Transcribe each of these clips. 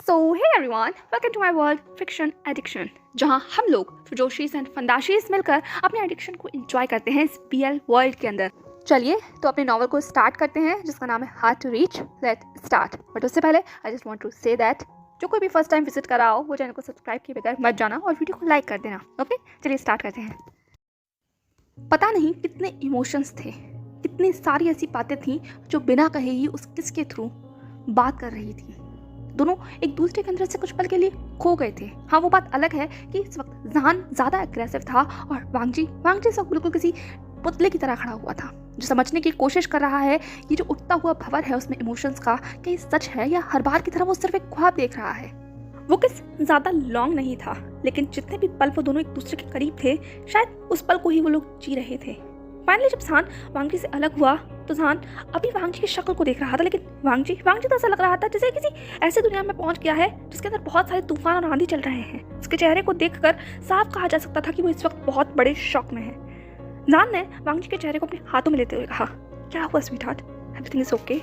So hey everyone, welcome to my world fiction addiction, जहां हम लोग फिजोशीज एंड फंदाशीज मिलकर अपने एडिक्शन को एंजॉय करते हैं इस BL वर्ल्ड के अंदर। चलिए तो अपने नॉवल को स्टार्ट करते हैं जिसका नाम है hard to reach. Let start. But उससे पहले I just want to say that जो कोई भी फर्स्ट टाइम विजिट कर रहा हो वो चैनल को सब्सक्राइब किए बगैर मत जाना और वीडियो को लाइक कर देना। ओके, चलिए स्टार्ट करते हैं। पता नहीं कितने इमोशंस थे, कितनी सारी ऐसी बातें थी जो बिना कहे ही उस किस के थ्रू बात कर रही थी। दोनों एक दूसरे के अंदर से कुछ पल के लिए खो गए थे। हाँ, वो बात अलग है कि इस वक्त जहान ज़्यादा एग्रेसिव था और वांगजी इस वक्त बिल्कुल किसी पुतले की तरह खड़ा हुआ था जो समझने की कोशिश कर रहा है ये जो उठता हुआ भंवर है उसमें इमोशंस का कि ये सच है या हर बार की तरह वो सिर्फ एक ख्वाब देख रहा है। वो किस ज़्यादा लॉन्ग नहीं था, लेकिन जितने भी पल वो दोनों एक दूसरे के करीब थे शायद उस पल को ही वो लोग जी रहे थे। फाइनली जब जहान वांगजी से अलग हुआ तो जहान अभी वांगजी की शक्ल को देख रहा था, लेकिन वांगजी तो ऐसा लग रहा था जैसे किसी ऐसी दुनिया में पहुंच गया है जिसके अंदर बहुत सारे तूफान और आंधी चल रहे हैं। उसके चेहरे को देखकर साफ कहा जा सकता था कि वो इस वक्त बहुत बड़े शॉक में है। जहान ने वांगजी के चेहरे को अपने हाथों में लेते हुए कहा, क्या हुआ स्वीटहार्ट, एवरीथिंग इज ओके।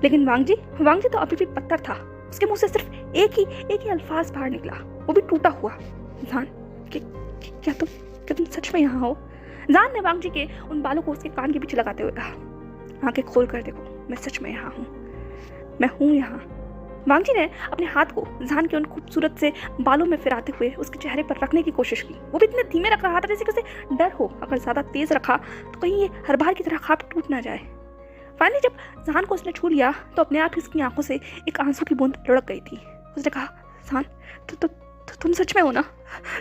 लेकिन वांगजी तो अभी भी पत्थर था। उसके मुंह से सिर्फ एक ही अल्फाज बाहर निकला, वो भी टूटा हुआ, जहान क्या तुम सच में यहाँ हो। जहान ने वांगजी के उन बालों को उसके कान के पीछे लगाते हुए कहा, आंखें खोल कर देखो, मैं सच में यहाँ हूँ, मैं हूँ यहाँ। वांगजी ने अपने हाथ को जहान के उन खूबसूरत से बालों में फिराते हुए उसके चेहरे पर रखने की कोशिश की। वो भी इतने धीमे रख रहा था जैसे कि उसे डर हो अगर ज्यादा तेज रखा तो कहीं ये हर बार की तरह ख्वाब टूट ना जाए। फाइनली जब जहान को उसने छू लिया तो अपने आप उसकी आंखों से एक आंसू की बूंद लुढ़क गई थी। उसने कहा, जहान तुम सच में हो ना,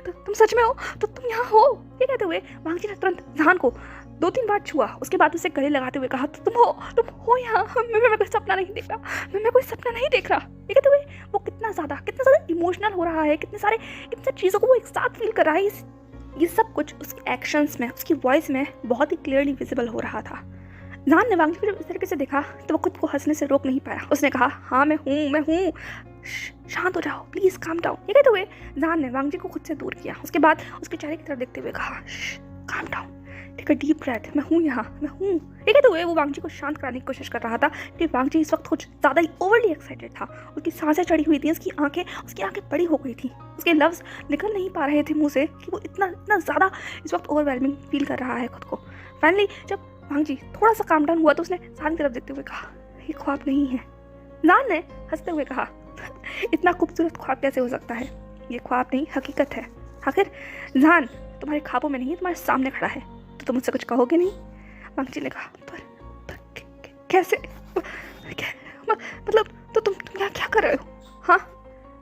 तुम सच में हो, तो तुम यहाँ हो। ये कहते हुए वांगजी ने तुरंत जहान को 2-3 बार छुआ। उसके बाद उसे गले लगाते हुए कहा, तुम हो यहाँ, मैं कोई सपना नहीं देख रहा, मैं कोई सपना नहीं देख रहा। ये कहते हुए वो कितना ज्यादा इमोशनल हो रहा है, कितनी सारी चीज़ों को वो एक साथ फील कर रहा है। ये सब कुछ उसके एक्शंस में, उसकी वॉइस में बहुत ही क्लियरली विजिबल हो रहा था। जहान ने वांगजी को जब इस तरीके से देखा तो वो खुद को हंसने से रोक नहीं पाया। उसने कहा, हाँ मैं हूँ, शांत हो जाओ, प्लीज काम डाउन। ये कहते हुए जहान ने वांगजी को खुद से दूर किया। उसके बाद उसके चेहरे की तरफ देखते हुए कहा, calm down, take a deep breath, मैं हूँ यहाँ, मैं हूँ। ये कहते हुए वो वांगजी को शांत कराने की कोशिश कर रहा था कि वांगजी इस वक्त कुछ ज़्यादा ही ओवरली एक्साइटेड था। उसकी सांसें चढ़ी हुई थी, उसकी आंखें बड़ी हो गई थी। उसके लफ्ज निकल नहीं पा रहे थे मुंह से कि वो इतना ज़्यादा इस वक्त ओवरवेलमिंग फील कर रहा है खुद को। फाइनली जब वांगजी थोड़ा सा काम डाउन हुआ तो उसने जहान की तरफ देखते हुए कहा, ये ख्वाब नहीं है। जहान ने हंसते हुए कहा, इतना खूबसूरत ख्वाब कैसे हो सकता है, ये ख्वाब नहीं हकीकत है। आखिर जहान तुम्हारे ख्वाबों में नहीं, तुम्हारे सामने खड़ा है, तो तुम मुझसे कुछ कहोगे नहीं। वांगजी ने कहा, पर कैसे, मतलब तो तुम क्या कर रहे हो। हाँ,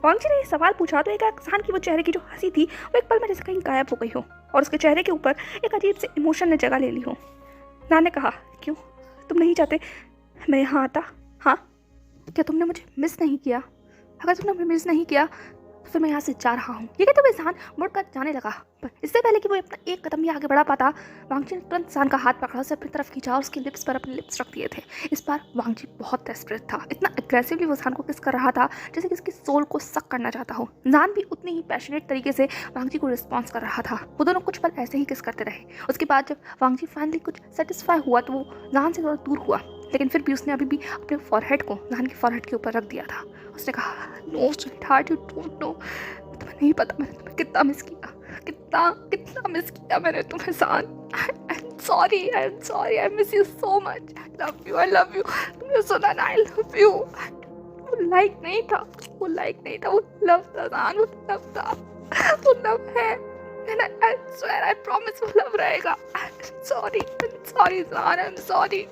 वांगजी ने सवाल पूछा तो एक जहान की वो चेहरे की जो हंसी थी वो एक पल में जैसे कहीं गायब हो गई हो और उसके चेहरे के ऊपर एक अजीब से इमोशन ने जगह ले ली हो। जहान ने कहा, क्यों, तुम नहीं चाहते मैं यहाँ आता। हाँ, क्या तुमने मुझे मिस नहीं किया? अगर तुमने मुझे मिस नहीं किया तो फिर मैं यहाँ से जा रहा हूँ। ये कहते हुए जहान मुड़कर जाने लगा, पर इससे पहले कि वो अपना एक कदम भी आगे बढ़ा पाता, वांगजी ने तुरंत जहान का हाथ पकड़ा, उसे अपनी तरफ खींचा और उसके लिप्स पर अपने लिप्स रख दिए थे। इस बार वांगजी बहुत डेस्परेट था, इतना एग्रेसिवली वो जहान को किस कर रहा था जैसे कि इसकी सोल को सक करना चाहता हो। जहान भी उतनी ही पैशनेट तरीके से वांगजी को रिस्पॉन्स कर रहा था। वो दोनों कुछ पल ऐसे ही किस करते रहे। उसके बाद जब वांगजी फाइनली कुछ सेटिस्फाई हुआ तो वो जहान से थोड़ा दूर हुआ, लेकिन फिर भी उसने अभी भी अपने फॉरहेड को जहान की फॉरहेड के ऊपर रख दिया था। उसने कहा, no sweetheart, you don't know, तुम्हें नहीं पता मैंने तुम्हें कितना मिस किया, कितना मिस किया मैंने तुम्हें जहान। I am sorry, I miss you so much, I love you. तुमने सुना ना, आई लव यू। वो लाइक नहीं था, वो लव था जहान, वो लव था, वो लव है। And I swear, I promise वो लव रहेगा। सॉरी जहान, आई एम सॉरी।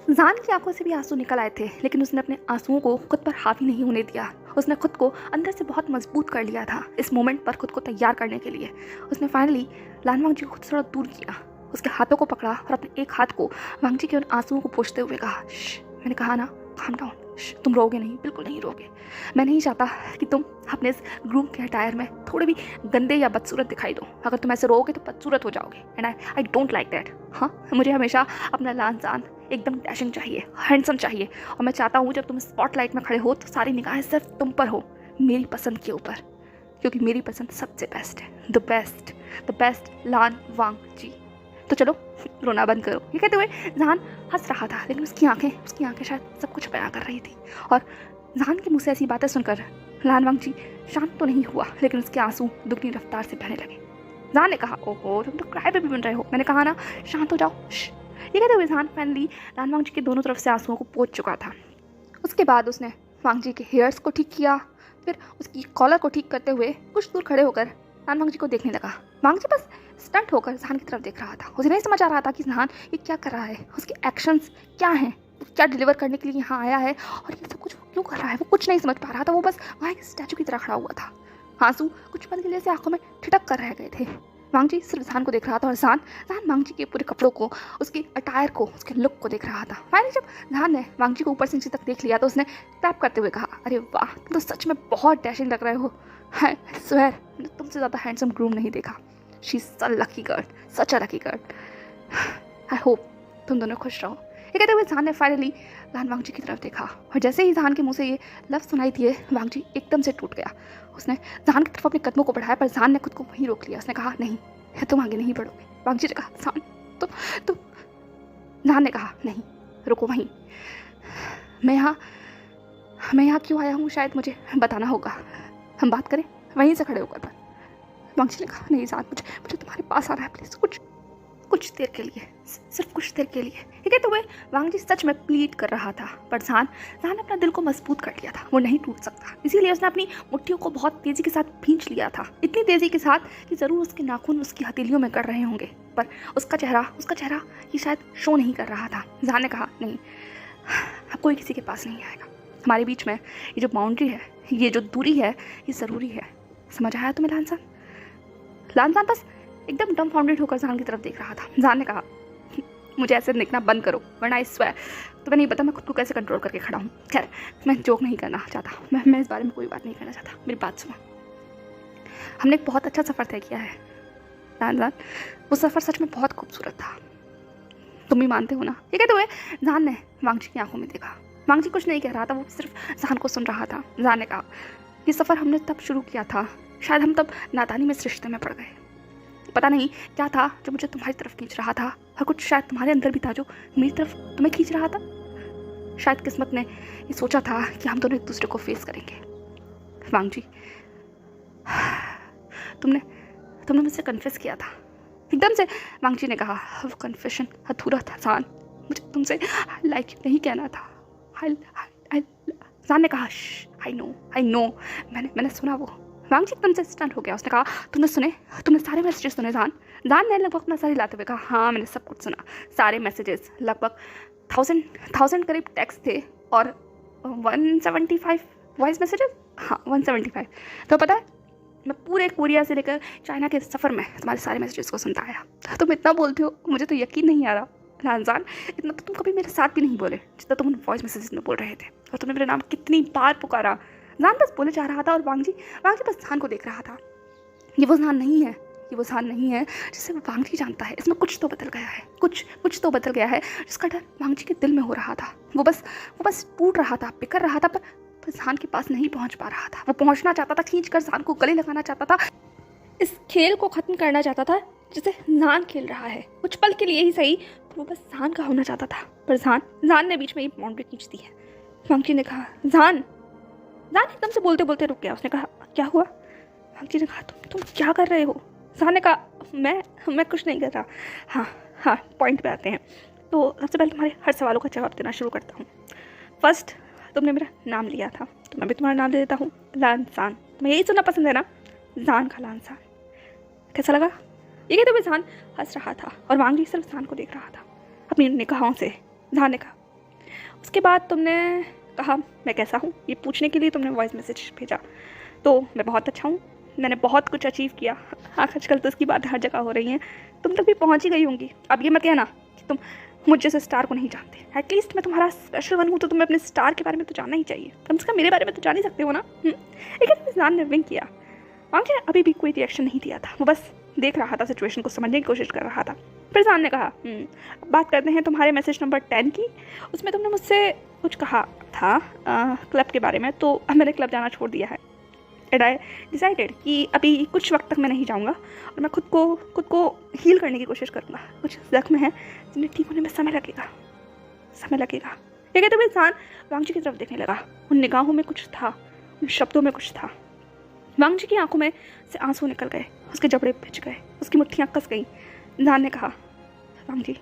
जहान की आंखों से भी आंसू निकल आए थे, लेकिन उसने अपने आंसुओं को खुद पर हावी नहीं होने दिया। उसने खुद को अंदर से बहुत मजबूत कर लिया था इस मोमेंट पर खुद को तैयार करने के लिए। उसने फाइनली वांगजी को खुद से थोड़ा दूर किया, उसके हाथों को पकड़ा और अपने एक हाथ को वांगजी के उन आंसुओं को पोंछते हुए कहा, मैंने कहा ना, काम डाउन, तुम रोगे नहीं, बिल्कुल नहीं रोगे। मैं नहीं चाहता कि तुम अपने इस ग्रूम के अटायर में थोड़े भी गंदे या बदसूरत दिखाई दो। अगर तुम ऐसे रोगे तो बदसूरत हो जाओगे, and I don't like that. हाँ, मुझे हमेशा अपना लान जान एकदम डैशिंग चाहिए, हैंडसम चाहिए, और मैं चाहता हूँ जब तुम स्पॉटलाइट में खड़े हो तो सारी निगाहें सिर्फ तुम पर हो, मेरी पसंद के ऊपर, क्योंकि मेरी पसंद सबसे बेस्ट है, द बेस्ट लान वांगजी। तो चलो रोना बंद करो। ये कहते हुए जहान हंस रहा था, लेकिन उसकी आंखें शायद सब कुछ बयां कर रही थी। और जहान के मुँह से ऐसी बातें सुनकर लान वांगजी शांत तो नहीं हुआ, लेकिन उसके आंसू दुगनी रफ्तार से बहने लगे। जान ने कहा, ओहो तुम तो क्राई बेबी बन रहे हो, मैंने कहा ना शांत हो जाओ। ये कहते हुए जान फाइनली लान वांगजी के दोनों तरफ से आंसुओं को पोंछ चुका था। उसके बाद उसने वांगजी के हेयर्स को ठीक किया, फिर उसकी कॉलर को ठीक करते हुए कुछ दूर खड़े होकर लान वांगजी को देखने लगा। वांगजी बस स्टंट होकर जहान की तरफ देख रहा था। उसे नहीं समझ आ रहा था कि जहान ये क्या कर रहा है, उसके एक्शंस क्या हैं, क्या डिलीवर करने के लिए यहाँ आया है और ये सब कुछ क्यों कर रहा है। वो कुछ नहीं समझ पा रहा था। वो बस वहाँ एक स्टैचू की तरह खड़ा हुआ था। आंसू कुछ पल के लिए से आंखों में ठिठक कर रह गए थे। वांगजी सिर्फ जहान को देख रहा था और जहान वांगजी के पूरे कपड़ों को, उसकी अटायर को, उसके लुक को देख रहा था। फाइनली जब जहान ने वांगजी को ऊपर से नीचे तक देख लिया तो उसने क्लैप करते हुए कहा, अरे वाह तुम तो सच में बहुत डैशिंग लग रहे हो। आई स्वेयर मैंने तुमसे ज़्यादा हैंडसम ग्रूम नहीं देखा। She is a lucky girl, such a lucky girl. I hope तुम दोनों खुश रहो। ये कहते हुए जहान ने फाइनली लान वांगजी की तरफ देखा और जैसे ही जहान के मुंह से ये लफ्ज़ सुनाई दिए वांगजी एकदम से टूट गया। उसने जहान की तरफ अपने कदमों को बढ़ाया पर जहान ने खुद को वहीं रोक लिया। उसने कहा, नहीं तुम आगे नहीं बढ़ोगे। वांगजी ने कहा, जहान तुम जहान ने कहा, नहीं रुको वहीं। मैं यहाँ क्यों आया हूँ शायद मुझे बताना होगा। हम बात करें वहीं से खड़े होकर बात। वांगजी ने कहा, नहीं जहान मुझे तुम्हारे पास आना है प्लीज़, कुछ देर के लिए, सिर्फ कुछ देर के लिए। ये कहते हुए वांगजी सच में प्लीड कर रहा था पर जहान ने अपना दिल को मजबूत कर लिया था। वो नहीं टूट सकता, इसीलिए उसने अपनी मुट्ठियों को बहुत तेज़ी के साथ खींच लिया था। इतनी तेज़ी के साथ कि ज़रूर उसके नाखून उसकी हथेलियों में कर रहे होंगे पर उसका चेहरा ये शायद शो नहीं कर रहा था। जहान ने कहा, नहीं अब कोई किसी के पास नहीं आएगा। हमारे बीच में ये जो बाउंड्री है, ये जो दूरी है, ये ज़रूरी है। समझ आया तुम्हें लानसान? लानसान बस एकदम डम फाउंडेड होकर जहान की तरफ देख रहा था। जहान ने कहा, मुझे ऐसे देखना बंद करो वरना आई स्वेयर तुम्हें नहीं पता मैं खुद को कैसे कंट्रोल करके खड़ा हूँ। खैर मैं जोक नहीं करना चाहता, मैं इस बारे में कोई बात नहीं करना चाहता। मेरी बात सुनो, हमने एक बहुत अच्छा सफ़र तय किया है जान। वो सफ़र सच में बहुत खूबसूरत था, तुम भी मानते हो ना? ये कहते हुए जहान ने वांगजी की आंखों में देखा। वांगजी कुछ नहीं कह रहा था, वो सिर्फ जहान को सुन रहा था। जहान ने कहा, ये सफ़र हमने तब शुरू किया था, शायद हम तब नादानी में इस रिश्ते में पड़ गए। पता नहीं क्या था जो मुझे तुम्हारी तरफ खींच रहा था और कुछ शायद तुम्हारे अंदर भी था जो मेरी तरफ तुम्हें खींच रहा था। शायद किस्मत ने ये सोचा था कि हम दोनों एक दूसरे को फेस करेंगे। वांगजी तुमने मुझसे कन्फेस किया था। एकदम से वांगजी ने कहा, वो कन्फेशन अधूरा था जान, मुझे तुमसे लाइक नहीं कहना था। जान ने कहा, आई नो मैंने सुना वो। वांगजी एकदम से स्टंट हो गया। उसने कहा, तुमने सारे मैसेजेस सुने जान? जान ने लगभग अपना सर हिलाते हुए कहा, हाँ मैंने सब कुछ सुना, सारे मैसेजेस, लगभग 1000 करीब टेक्स्ट थे और 175 वॉइस मैसेजेस। हाँ 175। तो पता है मैं पूरे कोरिया से लेकर चाइना के सफ़र में तुम्हारे सारे मैसेजेस को सुनता आया। तुम इतना बोलते हो, मुझे तो यकीन नहीं आ रहा जान, इतना तो तुम कभी मेरे साथ भी नहीं बोले जितना तुम वॉइस मैसेजेस में बोल रहे थे। और तुमने मेरा नाम कितनी बार पुकारा। जान बस बोले जा रहा था और वांगजी बस जहान को देख रहा था। ये वो जहान नहीं है जिसे वांगजी जानता है। इसमें कुछ तो बदल गया है, कुछ तो बदल गया है जिसका डर वांगजी के दिल में हो रहा था। वो बस टूट रहा था, बिखर रहा था पर जहान के पास नहीं पहुंच पा रहा था। वो पहुंचना चाहता था, खींच कर जहान को गले लगाना चाहता था, इस खेल को ख़त्म करना चाहता था जिसे जहान खेल रहा है। कुछ पल के लिए ही सही, वो बस जहान का होना चाहता था पर जहान ने बीच में ही बाउंड्री खींच दी है। वांगजी ने कहा, जहान एकदम से बोलते बोलते रुक गया। उसने कहा, क्या हुआ? वांगजी ने कहा, तुम क्या कर रहे हो? जहान ने कहा, मैं कुछ नहीं कर रहा। हाँ पॉइंट पे आते हैं। तो सबसे पहले तुम्हारे हर सवालों का जवाब देना शुरू करता हूँ। फर्स्ट, तुमने मेरा नाम लिया था तो मैं भी तुम्हारा नाम दे देता हूँ, लानसान। तुम्हें यही सुनना पसंद है ना? जान का लानसान। कैसा लगा? ये कहते हुए जहान हंस रहा था और वांगजी सिर्फ जहान को देख रहा था अपनी निगाहों से। जहान ने कहा, उसके बाद तुमने कहा मैं कैसा हूँ ये पूछने के लिए तुमने वॉइस मैसेज भेजा। तो मैं बहुत अच्छा हूँ, मैंने बहुत कुछ अचीव किया। आजकल तो इसकी बात हर जगह हो रही है, तुम तक भी पहुँच ही गई होंगी। अब ये मत कहना कि तुम मुझ जैसे स्टार को नहीं जानते। एटलीस्ट मैं तुम्हारा स्पेशल वन हूँ तो तुम्हें अपने स्टार के बारे में तो जानना ही चाहिए। कम से कम मेरे बारे में तो जान ही सकते हो ना। लेकिन जान ने विंक किया। वांगजी ने अभी भी कोई रिएक्शन नहीं दिया था, वो बस देख रहा था, सिचुएशन को समझने की कोशिश कर रहा था। फिर जान ने कहा, बात करते हैं तुम्हारे मैसेज नंबर 10 की। उसमें तुमने मुझसे कुछ कहा था क्लब के बारे में, तो अब मैंने क्लब जाना छोड़ दिया है। एंड आई डिसाइडेड कि अभी कुछ वक्त तक मैं नहीं जाऊँगा और मैं खुद को हील करने की कोशिश करूँगा। कुछ जख्म है जिन्हें ठीक होने में समय लगेगा। ये कहते हुए इंसान वांगजी की तरफ देखने लगा। उन निगाहों में कुछ था, इन शब्दों में कुछ था। वांग जी की आंखों में से आंसू निकल गए, उसके जबड़े पिच गए, उसकी मुट्ठियाँ कस गईं। जान ने कहा, वांग जी,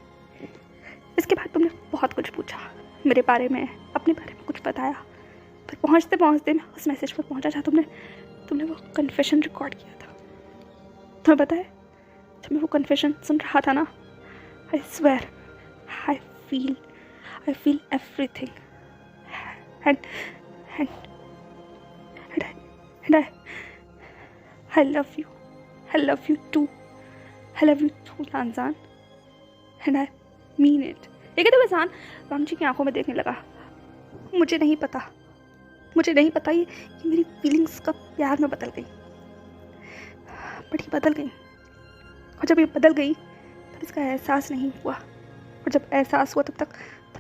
इसके बाद तुमने बहुत कुछ पूछा मेरे बारे में, अपने बारे में कुछ बताया, पर पहुँचते पहुँचते मैं उस मैसेज पर पहुँचा जहाँ तुमने वो कन्फेशन रिकॉर्ड किया था। तुम्हें पता है, जब मैं वो कन्फेशन सुन रहा था ना, I swear I feel everything and and and I love you too जान, एंड आई मीन इट। ये कहते हुए जान वांग जी की आंखों में देखने लगा। मुझे नहीं पता ये मेरी फीलिंग्स कब प्यार में बदल गई, बट ये बदल गई। और जब ये बदल गई तब इसका एहसास नहीं हुआ, और जब एहसास हुआ तब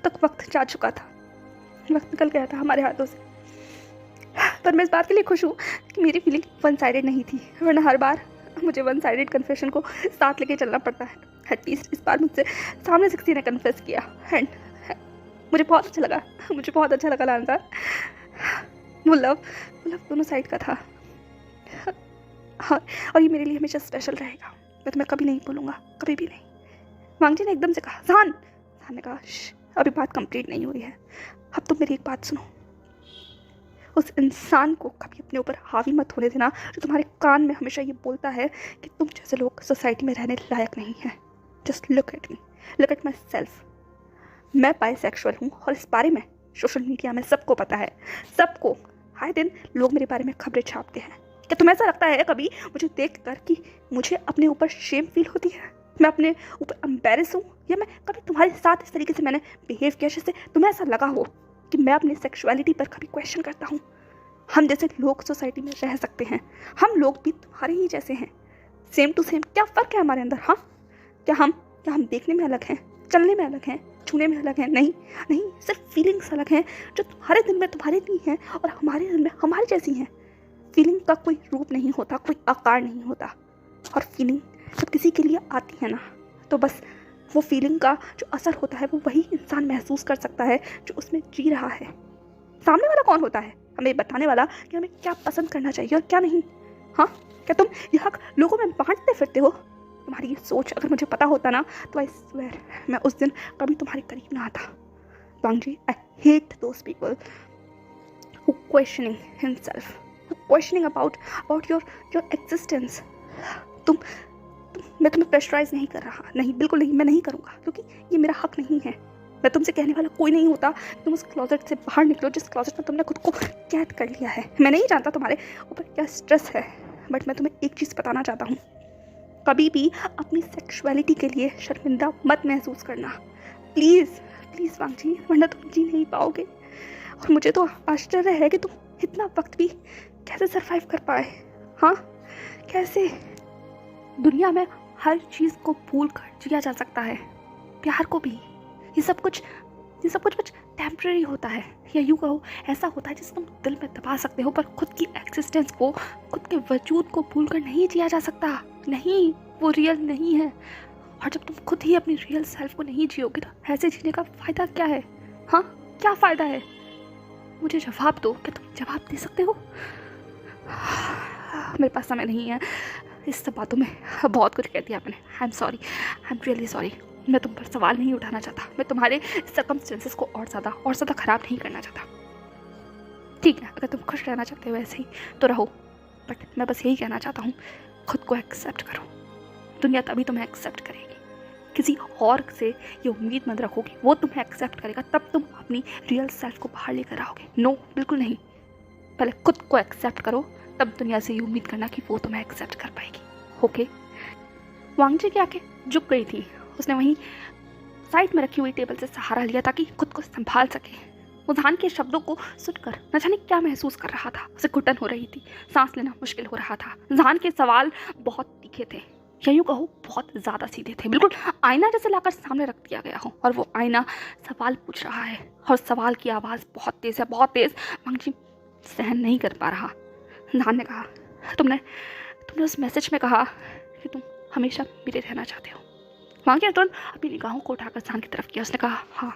तक वक्त जा चुका था, वक्त निकल गया था हमारे हाथों से। पर मैं इस बात के लिए खुश हूँ कि मेरी फीलिंग वन साइडेड नहीं थी, वरना हर बार मुझे वन साइडेड कन्फेशन को साथ लेके चलना पड़ता है। एटलीस्ट इस बार मुझसे सामने से किसी ने कन्फेस किया, एंड मुझे बहुत अच्छा लगा लानदार। वो लव दोनों साइड का था, हाँ, और ये मेरे लिए हमेशा स्पेशल रहेगा। मैं तुम्हें कभी नहीं भूलूंगा, कभी भी नहीं। वांग जी ने एकदम से कहा, जान ने कहा, अभी बात कंप्लीट नहीं हुई है, अब तुम मेरी एक बात सुनो। उस इंसान को कभी अपने ऊपर हावी मत होने देना जो तुम्हारे कान में हमेशा ये बोलता है कि तुम जैसे लोग सोसाइटी में रहने लायक नहीं हैं। Just look at me, look at my self. मैं बाइसेक्सुअल हूँ और इस बारे में सोशल मीडिया में सबको पता है, सबको। आए दिन लोग मेरे बारे में खबरें छापते हैं। क्या तुम्हें ऐसा लगता है कभी मुझे देख कर कि मुझे अपने ऊपर शेम फील होती है, मैं अपने ऊपर एम्बेरस हूँ, या मैं कभी तुम्हारे साथ इस तरीके से मैंने बिहेव किया जिससे तुम्हें ऐसा लगा हो कि मैं अपनी सेक्सुअलिटी पर कभी क्वेश्चन करता हूँ? हम जैसे लोग सोसाइटी में रह सकते हैं, हम लोग भी तुम्हारे ही जैसे हैं, सेम टू सेम। क्या फ़र्क है हमारे अंदर? हाँ, क्या हम देखने में अलग हैं, चलने में अलग हैं, छूने में अलग हैं? नहीं, सिर्फ फीलिंग्स अलग हैं जो तुम्हारे दिल में तुम्हारे लिए हैं और हमारे दिल में हमारी जैसी हैं। फीलिंग का कोई रूप नहीं होता, कोई आकार नहीं होता, और फीलिंग जब किसी के लिए आती है ना, तो बस वो फीलिंग का जो असर होता है वो वही इंसान महसूस कर सकता है जो उसमें जी रहा है। सामने वाला कौन होता है हमें बताने वाला कि हमें क्या पसंद करना चाहिए और क्या नहीं? हाँ, क्या तुम यह हक लोगों में बांटते फिरते हो? तुम्हारी ये सोच अगर मुझे पता होता ना, तो आई स्वेयर मैं उस दिन कभी तुम्हारे करीब ना आता। Wang ji, I hate those people who questioning himself, who questioning about your existence। मैं तुम्हें प्रेशराइज नहीं कर रहा, नहीं, बिल्कुल नहीं, मैं नहीं करूँगा, क्योंकि ये मेरा हक नहीं है। मैं तुमसे कहने वाला कोई नहीं होता। तुम उस क्लोजेट से बाहर निकलो जिस क्लोजेट में तुमने खुद को कैद कर लिया है। मैं नहीं जानता तुम्हारे ऊपर क्या स्ट्रेस है, बट मैं तुम्हें एक चीज़ बताना चाहता हूँ, कभी भी अपनी सेक्सुअलिटी के लिए शर्मिंदा मत महसूस करना, प्लीज़ वांग जी, वरना तुम जी नहीं पाओगे। और मुझे तो आश्चर्य है कि तुम इतना वक्त भी कैसे सरवाइव कर पाए। हाँ, कैसे? दुनिया में हर चीज़ को भूल कर जिया जा सकता है, प्यार को भी। ये सब कुछ कुछ टेम्परेरी होता है, या यूँ कहो ऐसा होता है जिसे तुम दिल में दबा सकते हो, पर खुद की एग्जिस्टेंस को, खुद के वजूद को भूल कर नहीं जिया जा सकता। नहीं, वो रियल नहीं है। और जब तुम खुद ही अपनी रियल सेल्फ को नहीं जियोगे तो ऐसे जीने का फ़ायदा क्या है? हाँ, क्या फ़ायदा है? मुझे जवाब दो। क्या तुम जवाब दे सकते हो? मेरे पास समय नहीं है, इस सब बातों में बहुत कुछ कह दिया मैंने। I am sorry, I am really sorry. मैं तुम पर सवाल नहीं उठाना चाहता, मैं तुम्हारे सर्कमस्टेंसेस को और ज़्यादा ख़राब नहीं करना चाहता। ठीक है, अगर तुम खुश रहना चाहते हो ऐसे ही तो रहो, बट मैं बस यही कहना चाहता हूँ, खुद को एक्सेप्ट करो। दुनिया तभी तुम्हें एक्सेप्ट करेगी, किसी और से ये उम्मीद मत रखो कि वो तुम्हें एक्सेप्ट करेगा तब तुम अपनी रियल सेल्फ को बाहर लेकर आओगे। नो, बिल्कुल नहीं। पहले खुद को एक्सेप्ट करो, तब दुनिया से ये उम्मीद करना कि वो तुम्हें एक्सेप्ट कर पाएगी। ओके? वांग जी की आंखें झुक गई थी। उसने वहीं साइड में रखी हुई टेबल से सहारा लिया ताकि खुद को संभाल सके। वो जान के शब्दों को सुनकर न जाने क्या महसूस कर रहा था। उसे घुटन हो रही थी, सांस लेना मुश्किल हो रहा था। जान के सवाल बहुत तीखे थे, या यूँ कहो बहुत ज़्यादा सीधे थे, बिल्कुल आईना जैसे लाकर सामने रख दिया गया हो, और वो आईना सवाल पूछ रहा है, और सवाल की आवाज़ बहुत तेज़ है, बहुत तेज़। वांग जी सहन नहीं कर पा रहा। जान ने कहा, तुमने उस मैसेज में कहा कि तुम हमेशा मेरे रहना चाहते हो। वांग जी तुरंत अपनी निगाहों को उठाकर जान की तरफ किया। उसने कहा, हाँ,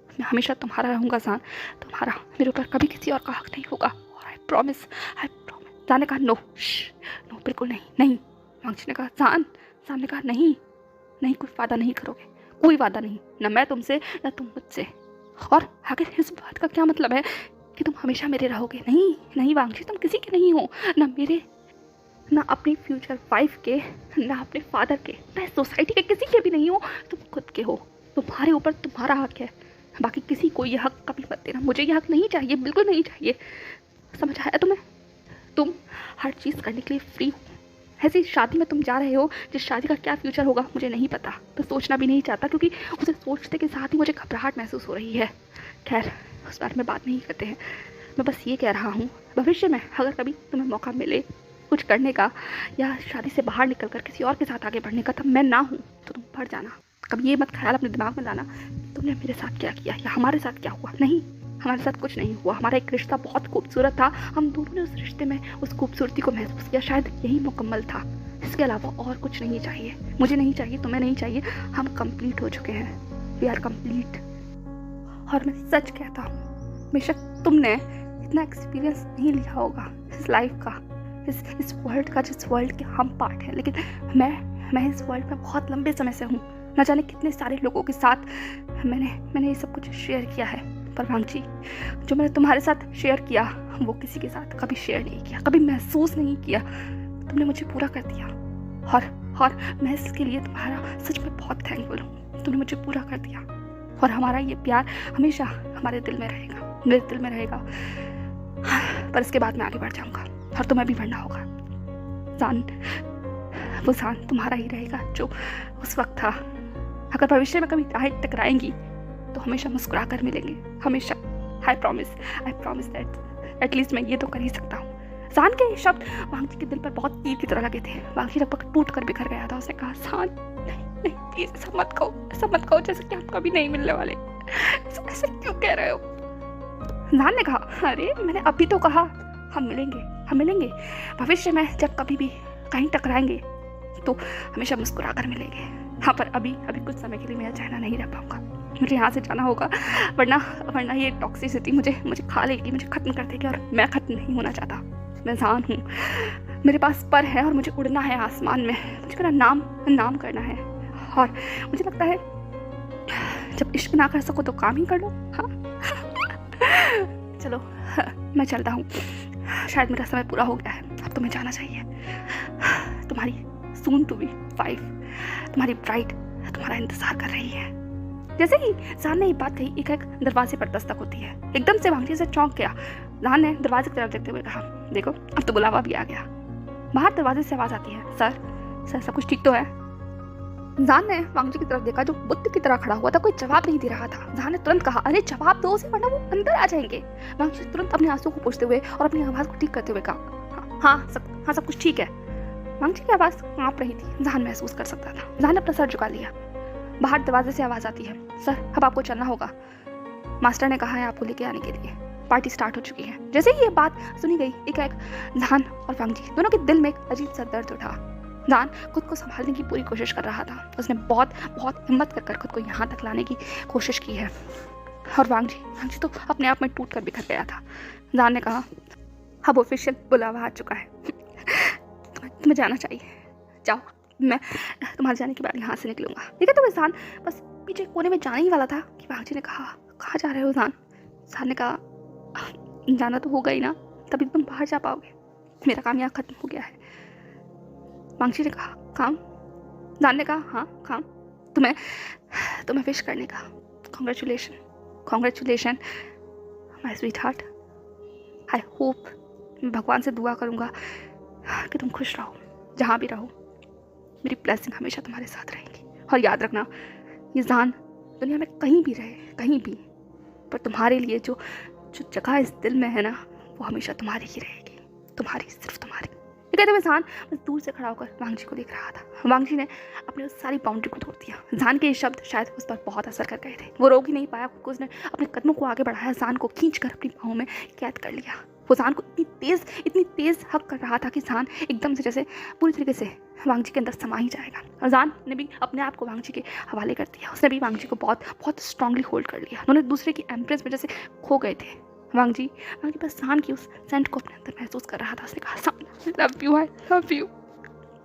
मैं हमेशा तुम्हारा रहूँगा जान, तुम्हारा। मेरे ऊपर कभी किसी और का हक नहीं होगा, और आई प्रॉमिस, आई प्रॉमिस। जान ने कहा नो, नो बिल्कुल नहीं, नहीं। वांगची ने कहा जान ने कहा नहीं, नहीं कोई वादा नहीं करोगे, कोई वादा नहीं, ना मैं तुमसे ना तुम मुझसे। और आखिर इस बात का क्या मतलब है कि तुम हमेशा मेरे रहोगे? नहीं नहीं वांगची, तुम किसी के नहीं हो, ना मेरे, ना अपनी फ्यूचर वाइफ के, ना अपने फादर के, ना सोसाइटी के किसी के भी नहीं हो, तुम खुद के हो। तुम्हारे ऊपर तुम्हारा हक है, बाकी किसी को ये हक कभी मत देना। मुझे ये हक नहीं चाहिए, बिल्कुल नहीं चाहिए। समझ आया तुम्हें? तुम हर चीज़ करने के लिए फ्री हो। ऐसी शादी में तुम जा रहे हो जिस शादी का क्या फ्यूचर होगा मुझे नहीं पता, तो सोचना भी नहीं चाहता, क्योंकि उसे सोचते के साथ ही मुझे घबराहट महसूस हो रही है। खैर उस बारे में बात नहीं करते हैं। मैं बस ये कह रहा हूँ, भविष्य में अगर कभी तुम्हें मौका मिले कुछ करने का या शादी से बाहर निकल कर किसी और के साथ आगे बढ़ने का, तब मैं ना हूँ तो तुम बढ़ जाना। कभी ये मत ख्याल अपने दिमाग में लाना तुमने मेरे साथ क्या किया या हमारे साथ क्या हुआ। नहीं, हमारे साथ कुछ नहीं हुआ। हमारा एक रिश्ता बहुत खूबसूरत था, हम दोनों ने उस रिश्ते में उस खूबसूरती को महसूस किया, शायद यही मुकम्मल था। इसके अलावा और कुछ नहीं चाहिए, मुझे नहीं चाहिए, तुम्हें नहीं चाहिए। हम कंप्लीट हो चुके हैं, वी आर कंप्लीट। और मैं सच कहता हूँ, बेशक तुमने इतना एक्सपीरियंस नहीं लिया होगा इस लाइफ का, इस वर्ल्ड का, जिस वर्ल्ड के हम पार्ट हैं, लेकिन मैं इस वर्ल्ड में बहुत लंबे समय से हूँ। न जाने कितने सारे लोगों के साथ मैंने ये सब कुछ शेयर किया है, पर वांगची जो मैंने तुम्हारे साथ शेयर किया वो किसी के साथ कभी शेयर नहीं किया, कभी महसूस नहीं किया। तुमने मुझे पूरा कर दिया और मैं इसके लिए तुम्हारा सच में बहुत थैंकफुल हूँ। तुमने मुझे पूरा कर दिया और हमारा ये प्यार हमेशा हमारे दिल में रहेगा, मेरे दिल में रहेगा। पर इसके बाद मैं आगे बढ़ जाऊँगा और तुम्हें भी बढ़ना होगा। जान, वो जान तुम्हारा ही रहेगा जो उस वक्त था। अगर भविष्य में कभी राहें टकराएंगी तो हमेशा मुस्कुरा कर मिलेंगे, हमेशा। आई प्रॉमिस दैट एटलीस्ट मैं ये तो कर ही सकता हूँ। जान के ये शब्द वांगची के दिल पर बहुत तीर की तरह लगे थे। वांगची लगभग टूट कर बिखर गया था। उसने कहा जान नहीं प्लीज ऐसा मत कहो जैसे कि आप कभी नहीं मिलने वाले। ऐसे क्यों कह रहे हो? जान ने कहा अरे मैंने अभी तो कहा हम मिलेंगे भविष्य में, जब कभी भी कहीं टकराएंगे तो हमेशा मुस्कुरा कर मिलेंगे। हाँ, पर अभी कुछ समय के लिए मैं चाइना नहीं रह पाऊंगा, मुझे यहाँ से जाना होगा, वरना ये टॉक्सिसिटी मुझे खा लेगी, मुझे ख़त्म कर देगी, और मैं ख़त्म नहीं होना चाहता। मैं जान हूँ, मेरे पास पर है और मुझे उड़ना है आसमान में, मुझे मेरा नाम करना है। और मुझे लगता है जब इश्क ना कर सको तो काम ही कर लो। हाँ चलो मैं चलता हूँ, शायद मेरा समय पूरा हो गया है, अब तुम्हें जाना चाहिए। तुम्हारी सून टू बी वाइफ, तुम्हारी ब्राइड तुम्हारा इंतजार कर रही है। जैसे ही जान ने ये बात कही, एक दरवाजे पर दस्तक होती है। एकदम से वांगची से चौंक गया। जान ने दरवाजे की तरफ देखते हुए कहा देखो अब तो बुलावा भी आ गया। बाहर दरवाजे से आवाज आती है, सर सब कुछ ठीक तो है? जान ने वांगची की तरफ देखा जो बुद्ध की तरह खड़ा हुआ था, कोई जवाब नहीं दे रहा था। जान ने तुरंत कहा अरे जवाब दो उसे, वरना वो अंदर आ जाएंगे। वांगची तुरंत अपने आंसू को पोंछते हुए और अपनी आवाज को ठीक करते हुए कहा हाँ सब कुछ ठीक है। वांगची की आवाज कांप रही थी, जान महसूस कर सकता था। जान ने अपना सर झुका लिया। बाहर दरवाजे से आवाज आती है, सर अब आपको चलना होगा, मास्टर ने कहा है आपको लेके आने के लिए, पार्टी स्टार्ट हो चुकी है। जैसे ही ये बात सुनी गई, एक जान और वांगची दोनों के दिल में एक अजीब सा दर्द उठा। जान खुद को संभालने की पूरी कोशिश कर रहा था, उसने बहुत हिम्मत कर खुद को यहाँ तक लाने की कोशिश की है। और वांगची तो अपने आप में टूट कर बिखर गया था। जान ने कहा अब ऑफिशियल बुलावा आ चुका है, तुम्हें जाना चाहिए, जाओ, मैं तुम्हारे जाने के बाद यहाँ से निकलूंगा। ठीक है? तो जान बस पीछे कोने में जाने ही वाला था कि वांगची ने कहा कहाँ जा रहे हो जान? जान ने कहा जाना तो होगा ही ना, तभी तुम बाहर जा पाओगे, मेरा काम यहाँ खत्म हो गया है। वांगची ने कहा काम? जान ने कहा हाँ काम, तुम्हें विश करने का। Congratulation my sweet heart. I hope, मैं भगवान से दुआ करूँगा कि तुम खुश रहो, जहाँ भी रहो, मेरी ब्लेसिंग हमेशा तुम्हारे साथ रहेंगी। और याद रखना ये जान दुनिया में कहीं भी रहे, कहीं भी, पर तुम्हारे लिए जो जगह इस दिल में है ना, वो हमेशा तुम्हारी ही रहेगी, तुम्हारी, सिर्फ तुम्हारी। ये कहते हुए जान बस दूर से खड़ा होकर वांगची को देख रहा था। वांगची ने अपनी उस सारी बाउंड्री को तोड़ दिया। जान के ये शब्द शायद उस पर बहुत असर कर गए थे, वो रोक ही नहीं पाया खुद को। उसने अपने कदमों को आगे बढ़ाया, जान को खींचकर अपनी बाहों में कैद कर लिया। वो जान को इतनी तेज हक कर रहा था कि जान एकदम से जैसे पूरी तरीके से वांगची के अंदर समा ही जाएगा। और जान ने भी अपने आप को वांगची के हवाले कर दिया। उसने भी वांगची को बहुत स्ट्रांगली होल्ड कर लिया। दोनों दूसरे की एम्प्रेस में जैसे खो गए थे। वांग जी बस जान की उस सेंट को अपने अंदर महसूस कर रहा था। उसने कहा, जान love you, I love you,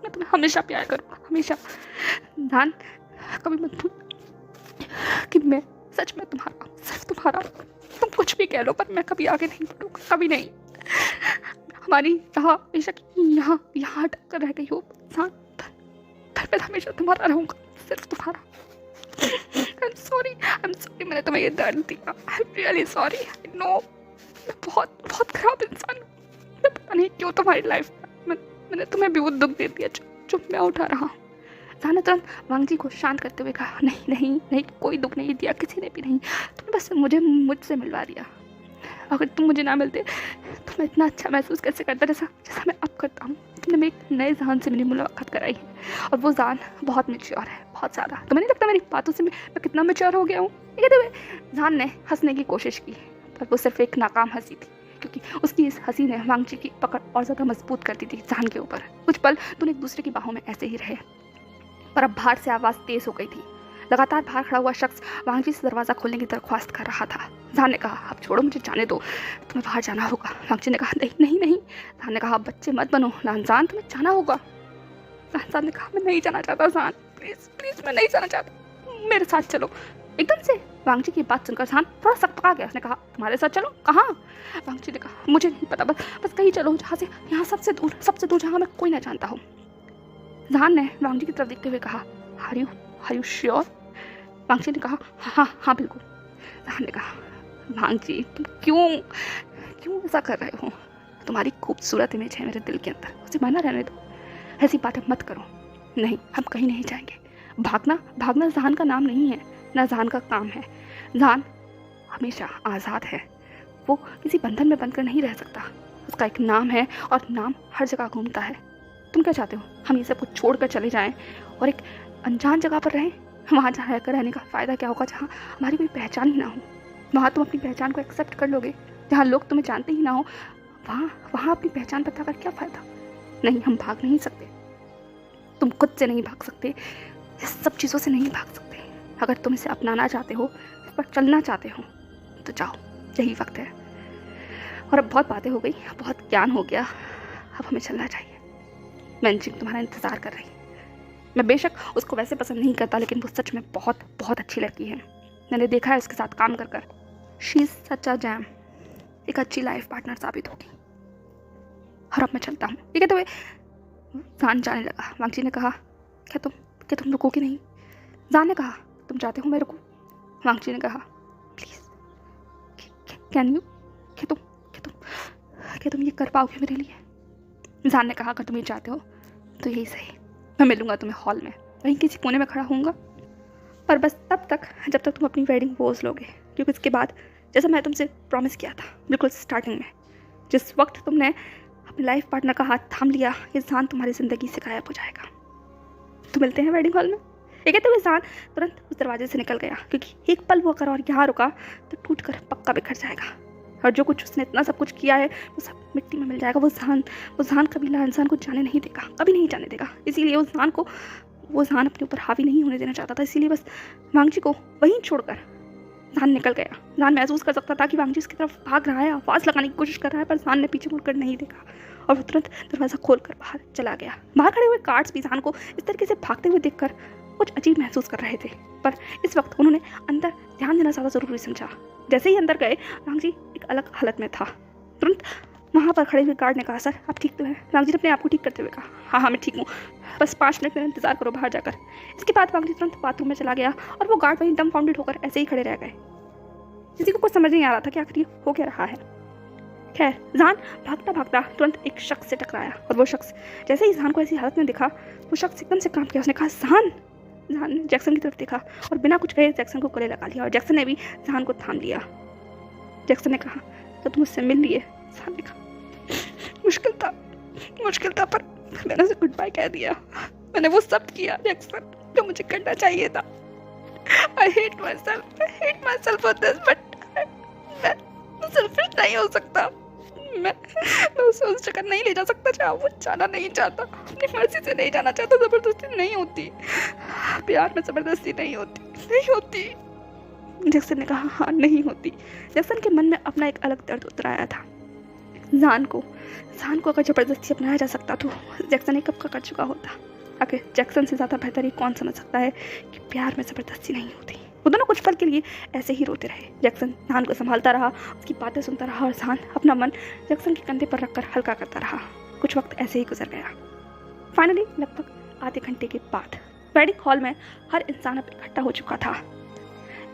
मैं तुम्हें हमेशा प्यार करूँगा, हमेशा। जान कभी मत भूल कि मैं सच में तुम्हारा, सिर्फ तुम्हारा। तुम कुछ भी कह लो पर मैं कभी आगे नहीं बढ़ूँगा, कभी नहीं। हमारी यहाँ बेशक यहाँ अटक कर रह गई हो जान, पर मैं हमेशा तुम्हारा रहूँगा, सिर्फ तुम्हारा। I'm sorry, मैंने तुम्हें ये दर्द दिया। I'm really sorry, I know। मैं बहुत खराब इंसान हूँ। मैं पता नहीं क्यों तुम्हारी लाइफ में मैंने तुम्हें भी वो दुख दे दिया जो मैं उठा रहा हूँ। जान ने तुरंत वांग जी को शांत करते हुए कहा, नहीं, कोई दुख नहीं दिया, किसी ने भी नहीं। तुमने बस मुझसे मिलवा दिया। अगर तुम मुझे ना मिलते तो मैं इतना अच्छा महसूस कैसे करता जैसा मैं अब करता हूँ। तुमने मेरी एक नए जान से मेरी मुलाकात कराई है और वो जान बहुत मैच्योर है, बहुत ज़्यादा। तुम्हें नहीं लगता मेरी बातों से मैं कितना मैच्योर हो गया हूँ? ये कहते हुए जान ने हंसने की कोशिश की, पर वो सिर्फ एक नाकाम हंसी थी, क्योंकि उसकी इस हंसी ने वांग जी की पकड़ और ज़्यादा मजबूत कर दी थी जान के ऊपर। कुछ पल दोनों एक दूसरे की बाहों में ऐसे ही रहे, पर अब बाहर से आवाज़ तेज़ हो गई थी। लगातार बाहर खड़ा हुआ शख्स वांग जी से दरवाज़ा खोलने की दरख्वास्त कर रहा था। जान ने कहा, अब छोड़ो, मुझे जाने दो, तुम्हें बाहर जाना होगा। वांग जी ने कहा, नहीं। जान ने कहा, बच्चे मत बनो जान, तुम्हें जाना होगा। जान ने कहा, मैं नहीं जाना चाहता जान, प्लीज़ मैं नहीं जाना चाहता, मेरे साथ चलो। एकदम से वांग जी की बात सुनकर जान थोड़ा सकपका गया। उसने कहा, तुम्हारे साथ चलो? कहाँ? वांग जी ने कहा, मुझे नहीं पता, बस कहीं चलो जहाँ से, यहाँ सबसे दूर जहाँ मैं कोई ना जानता हूँ। जान ने वांग जी की तरफ देखते हुए कहा, आर यू श्योर? वांग जी ने कहा, हाँ बिल्कुल। जान ने कहा, वांग जी तुम क्यों ऐसा कर रहे हो? तुम्हारी खूबसूरत इमेज है मेरे दिल के अंदर, उसे बना रहने दो, ऐसी बातें मत करो। नहीं, हम कहीं नहीं जाएंगे। भागना जान का नाम नहीं है, ना जान का काम है। जान हमेशा आज़ाद है, वो किसी बंधन में बंधकर नहीं रह सकता। उसका एक नाम है और नाम हर जगह घूमता है। तुम क्या चाहते हो, हम ये सब कुछ छोड़ कर चले जाएं और एक अनजान जगह पर रहें? वहाँ जहाँ रहकर रहने का फ़ायदा क्या होगा, जहाँ हमारी कोई पहचान ही ना हो। वहाँ तुम अपनी पहचान को एक्सेप्ट कर लोगे, जहाँ लोग तुम्हें जानते ही ना हो, वहाँ अपनी पहचान बताकर क्या फ़ायदा? नहीं, हम भाग नहीं सकते। तुम खुद से नहीं भाग सकते, इस सब चीज़ों से नहीं भाग सकते। अगर तुम इसे अपनाना चाहते हो, इस पर चलना चाहते हो, तो जाओ, यही वक्त है। और अब बहुत बातें हो गई, बहुत ज्ञान हो गया, अब हमें चलना चाहिए। मैंजिंग तुम्हारा इंतज़ार कर रही है। मैं बेशक उसको वैसे पसंद नहीं करता, लेकिन वो सच में बहुत अच्छी लड़की है। मैंने देखा है उसके साथ काम कर। She is such a jam, एक अच्छी लाइफ पार्टनर साबित होगी। और अब मैं चलता हूँ। ये कहते हुए जान जाने लगा। वांग जी ने कहा, क्या तुम रुकोगे नहीं? जान ने कहा, तुम चाहते हो मैं रुकूं? वांग जी ने कहा, प्लीज़ कैन यू, क्या तुम ये कर पाओगे मेरे लिए? जान ने कहा, अगर तुम ये चाहते हो तो यही सही, मैं मिलूंगा तुम्हें हॉल में, वहीं किसी कोने में खड़ा होऊंगा, पर बस तब तक जब तक तुम अपनी वेडिंग पोज लोगे, क्योंकि इसके बाद जैसा मैं तुमसे प्रॉमिस किया था बिल्कुल स्टार्टिंग में, जिस वक्त तुमने अपने लाइफ पार्टनर का हाथ थाम लिया, ये जान तुम्हारी ज़िंदगी से गायब हो जाएगा। तो मिलते हैं वेडिंग हॉल में। ये कहते हुए जान तुरंत उस दरवाजे से निकल गया, क्योंकि एक पल वो अगर और यहाँ रुका तो टूट कर पक्का बिखर जाएगा, और जो कुछ उसने इतना सब कुछ किया है वो सब मिट्टी में मिल जाएगा। वो जान कबीला इंसान को जाने नहीं देगा, कभी नहीं जाने देगा। इसीलिए वो जान अपने ऊपर हावी नहीं होने देना चाहता था। इसीलिए बस वांग जी को वहीं छोड़कर जान निकल गया। जान महसूस कर सकता था कि वांग जी उसकी तरफ भाग रहा है, आवाज़ लगाने की कोशिश कर रहा है, पर जान ने पीछे मुड़कर नहीं देखा और वो तुरंत दरवाज़ा खोलकर बाहर चला गया। बाहर खड़े हुए गार्ड्स भी जान को इस तरीके से भागते हुए देखकर कुछ अजीब महसूस कर रहे थे, पर इस वक्त उन्होंने अंदर ध्यान देना ज़्यादा ज़रूरी समझा। जैसे ही अंदर गए, वांग जी एक अलग हालत में था। तुरंत वहाँ पर खड़े हुए गार्ड ने कहा, सर आप ठीक तो हैं? वांग जी ने अपने आप को ठीक करते हुए कहा, हाँ मैं ठीक हूँ, बस 5 मिनट मेरा इंतजार करो बाहर जाकर। इसके बाद वांग जी तुरंत बाथरूम में चला गया और वो गार्ड वहीं डम्फाउंडेड होकर ऐसे ही खड़े रह गए। किसी को कुछ समझ नहीं आ रहा था कि आखिर ये हो क्या रहा है। खैर, जान भागता भागता तुरंत एक शख्स से टकराया, और वो शख्स जैसे ही जान को ऐसी हालत में दिखा, वो शख्स एकदम से कांप गया। उसने कहा, जान ने जैक्सन की तरफ देखा और बिना कुछ कहे जैक्सन को गले लगा लिया, और जैक्सन ने भी जान को थाम लिया। जैक्सन ने कहा, तो तुम मुझसे मिल लिए? जान ने कहा, मुश्किल था पर मैंने उसे गुड बाय कह दिया। मैंने वो सब किया जैक्सन जो मुझे करना चाहिए था। I hate myself for this, but मैं सेल्फिश नहीं हो सकता। मैं उसे उस जगह नहीं ले जा सकता जहाँ वो जाना नहीं चाहता। अपनी मर्जी से नहीं जाना चाहता, ज़बरदस्ती नहीं होती। प्यार में ज़बरदस्ती नहीं होती। जैक्सन ने कहा, हाँ नहीं होती। जैक्सन के मन में अपना एक अलग दर्द उतर आया था। जान को अगर ज़बरदस्ती अपनाया जा सकता तो जैक्सन ने कब का कर चुका होता। आखिर जैक्सन से ज़्यादा बेहतर ही कौन समझ सकता है कि प्यार में ज़बरदस्ती नहीं होती। वो दोनों कुछ पल के लिए ऐसे ही रोते रहे। जैक्सन जान को संभालता रहा, उसकी बातें सुनता रहा और जान अपना मन जैक्सन के कंधे पर रखकर हल्का करता रहा। कुछ वक्त ऐसे ही गुजर गया। फाइनली लगभग आधे घंटे के बाद वेडिंग हॉल में हर इंसान अब इकट्ठा हो चुका था।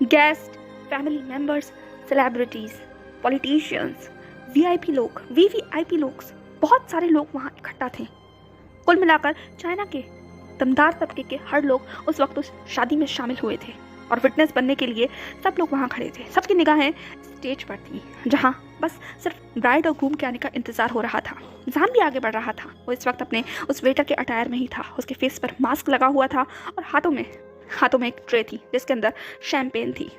Guest, family members, celebrities, politicians, VIP लोग, वीवीआईपी लोग, बहुत सारे लोग वहाँ इकट्ठा थे। कुल मिलाकर चाइना के दमदार तबके के हर लोग उस वक्त उस शादी में शामिल हुए थे और विटनेस बनने के लिए सब लोग वहाँ खड़े थे। सबकी निगाहें स्टेज पर थी, जहाँ बस सिर्फ ब्राइड और ग्रूम के आने का इंतजार हो रहा था। जान भी आगे बढ़ रहा था। वो इस वक्त अपने उस वेटर के अटायर में ही था। उसके फेस पर मास्क लगा हुआ था और हाथों में एक ट्रे थी जिसके अंदर शैंपेन थी।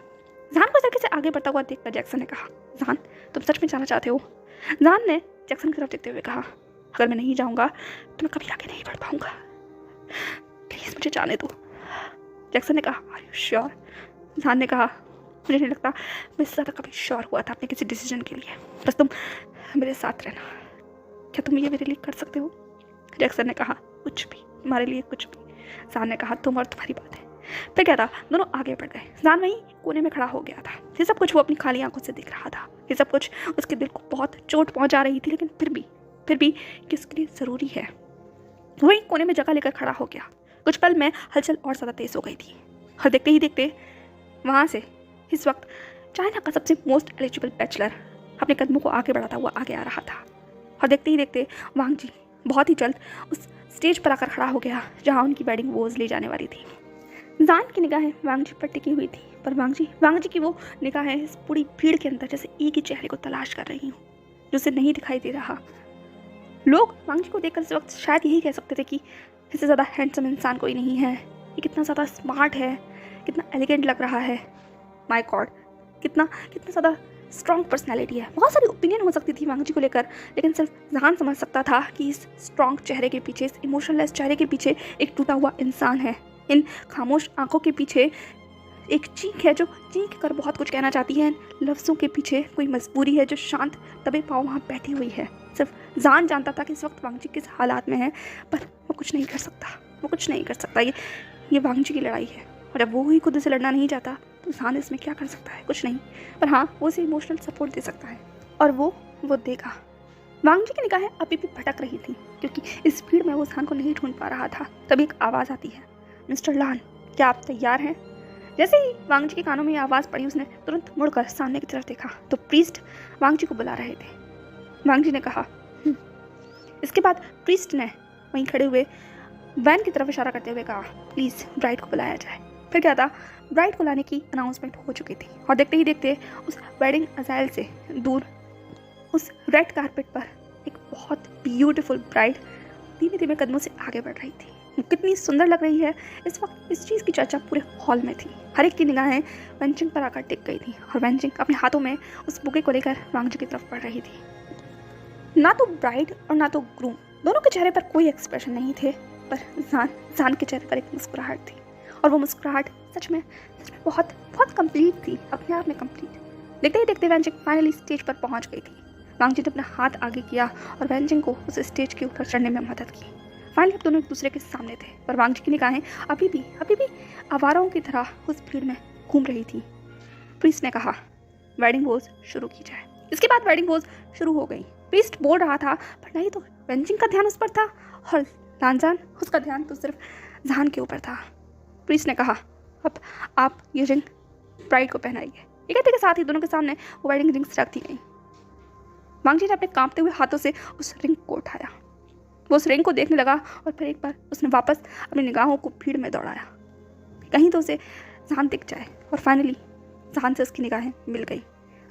जान को इस तरीके से आगे बढ़ता हुआ देखकर जैक्सन ने कहा, जान तुम सच में जाना चाहते हो? जान ने जैक्सन की तरफ देखते हुए कहा, अगर मैं नहीं जाऊंगा तो मैं कभी आगे नहीं बढ़ पाऊंगा, प्लीज मुझे जाने दो। जैक्सन ने कहा, आर यू श्योर? जान ने कहा, मुझे नहीं लगता मैं इससे ज़्यादा कभी श्योर हुआ था अपने किसी डिसीजन के लिए। बस तुम मेरे साथ रहना। क्या तुम ये मेरे लिए कर सकते हो? जैक्सन ने कहा, कुछ भी, तुम्हारे लिए कुछ भी। जान ने कहा, तुम और तुम्हारी बात है। फिर क्या था, दोनों आगे बढ़ गए। जान वहीं कोने में खड़ा हो गया था। ये सब कुछ वो अपनी खाली आंखों से देख रहा था। ये सब कुछ उसके दिल को बहुत चोट पहुंचा रही थी, लेकिन फिर भी किसके लिए ज़रूरी है। वहीं कोने में जगह लेकर खड़ा हो गया। कुछ पल में हलचल और ज़्यादा तेज हो गई थी और देखते ही देखते वहाँ से इस वक्त चाइना का सबसे मोस्ट एलिजिबल बैचलर अपने कदमों को आगे बढ़ाता हुआ आगे आ रहा था। और देखते ही देखते वांग जी बहुत ही जल्द उस स्टेज पर आकर खड़ा हो गया जहाँ उनकी वेडिंग वोज ली जाने वाली थी। जान की निगाहें वांग जी पर टिकी हुई थी, पर वांग जी की वो निगाहें इस पूरी भीड़ के अंदर जैसे एक ही चेहरे को तलाश कर रही हूँ जो उसे नहीं दिखाई दे रहा। लोग वांग जी को देखकर इस वक्त शायद यही कह सकते थे कि इससे ज़्यादा हैंडसम इंसान कोई नहीं है। ये कितना ज़्यादा स्मार्ट है, कितना एलिगेंट लग रहा है। माय गॉड, कितना ज़्यादा स्ट्रॉन्ग पर्सनैलिटी है। बहुत सारी ओपिनियन हो सकती थी वांग जी को लेकर, लेकिन सिर्फ जान समझ सकता था कि इस स्ट्रॉन्ग चेहरे के पीछे, इस इमोशनलेस चेहरे के पीछे एक टूटा हुआ इंसान है। इन खामोश आंखों के पीछे एक चीख है जो चीख कर बहुत कुछ कहना चाहती है। लफ्ज़ों के पीछे कोई मजबूरी है जो शांत दबे पाँव वहाँ बैठी हुई है। सिर्फ जान जानता था कि इस वक्त वांग जी किस हालात में है, पर वो कुछ नहीं कर सकता। ये वांग जी की लड़ाई है और जब वो ही खुद से लड़ना नहीं चाहता तो जान इसमें क्या कर सकता है? कुछ नहीं। पर हाँ, वो उसे इमोशनल सपोर्ट दे सकता है और वो देगा। वांग जी की निगाहें अभी भी भटक रही थी क्योंकि इस भीड़ में वो जान को नहीं ढूंढ पा रहा था। तभी एक आवाज़ आती है, मिस्टर लान, क्या आप तैयार हैं? जैसे ही वांग जी के कानों में ये आवाज़ पड़ी, उसने तुरंत मुड़कर सामने की तरफ देखा तो प्रीस्ट वांग जी को बुला रहे थे। वांग जी ने कहा, इसके बाद प्रीस्ट ने वहीं खड़े हुए वैन की तरफ इशारा करते हुए कहा, प्लीज़ ब्राइड को बुलाया जाए। फिर क्या था, ब्राइड को लाने की अनाउंसमेंट हो चुकी थी और देखते ही देखते उस वेडिंग अजाइल से दूर उस रेड कारपेट पर एक बहुत ब्यूटीफुल ब्राइड धीमे धीमे कदमों से आगे बढ़ रही थी। वो कितनी सुंदर लग रही है, इस वक्त इस चीज़ की चर्चा पूरे हॉल में थी। हर एक की निगाहें वेंचिंग पर आकर टिक गई थी और वेंचिंग अपने हाथों में उस बुके को लेकर वांग जी की तरफ बढ़ रही थी। ना तो ब्राइड और ना तो ग्रूम, दोनों के चेहरे पर कोई एक्सप्रेशन नहीं थे, पर जान के चेहरे पर एक मुस्कुराहट थी और वो मुस्कुराहट सच में बहुत बहुत कंप्लीट थी, अपने आप में कंप्लीट। देखते ही देखते वेंचिंग फाइनली स्टेज पर पहुंच गई थी। वांग जी ने अपना हाथ आगे किया और वेंचिंग को उस स्टेज के ऊपर चढ़ने में मदद की। फाइनली अब दोनों एक दूसरे के सामने थे, पर वांग जी की निगाहें अभी भी आवाराओं की तरह उस भीड़ में घूम रही थी। प्रीस्ट ने कहा, वेडिंग वोज शुरू की जाए। इसके बाद वेडिंग वोज शुरू हो गई। प्रीस्ट बोल रहा था, पर नहीं तो वेंचिंग का ध्यान उस पर था और लानजान उसका ध्यान तो सिर्फ जान के ऊपर था। प्रीस्ट ने कहा, अब आप ये रिंग ब्राइड को पहनाइए। ये कहते के साथ ही दोनों के सामने वो वेडिंग रिंग्स रख दी गई। वांग जी ने अपने कांपते हुए हाथों से उस रिंग को उठाया। वो उस रिंग को देखने लगा और फिर एक बार उसने वापस अपनी निगाहों को भीड़ में दौड़ाया, कहीं तो उसे जान दिख जाए। और फाइनली जान से उसकी निगाहें मिल गई।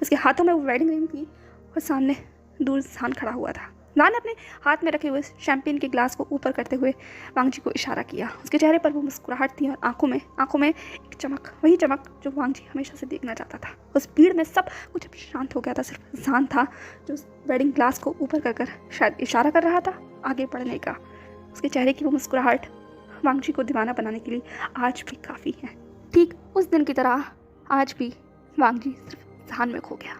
उसके हाथों में वो वेडिंग रिंग थी और सामने दूर जान खड़ा हुआ था। जान ने अपने हाथ में रखे हुए शैंपेन के ग्लास को ऊपर करते हुए वांग जी को इशारा किया। उसके चेहरे पर वो मुस्कुराहट थी और आंखों में एक चमक, वही चमक जो वांग जी हमेशा से देखना चाहता था। उस भीड़ में सब कुछ शांत हो गया था, सिर्फ जान था जो उस वेडिंग ग्लास को ऊपर कर शायद इशारा कर रहा था आगे बढ़ने का। उसके चेहरे की वो मुस्कुराहट वांग जी को दीवाना बनाने के लिए आज भी काफ़ी है। ठीक उस दिन की तरह आज भी वांगजी सिर्फ जहान में खो गया।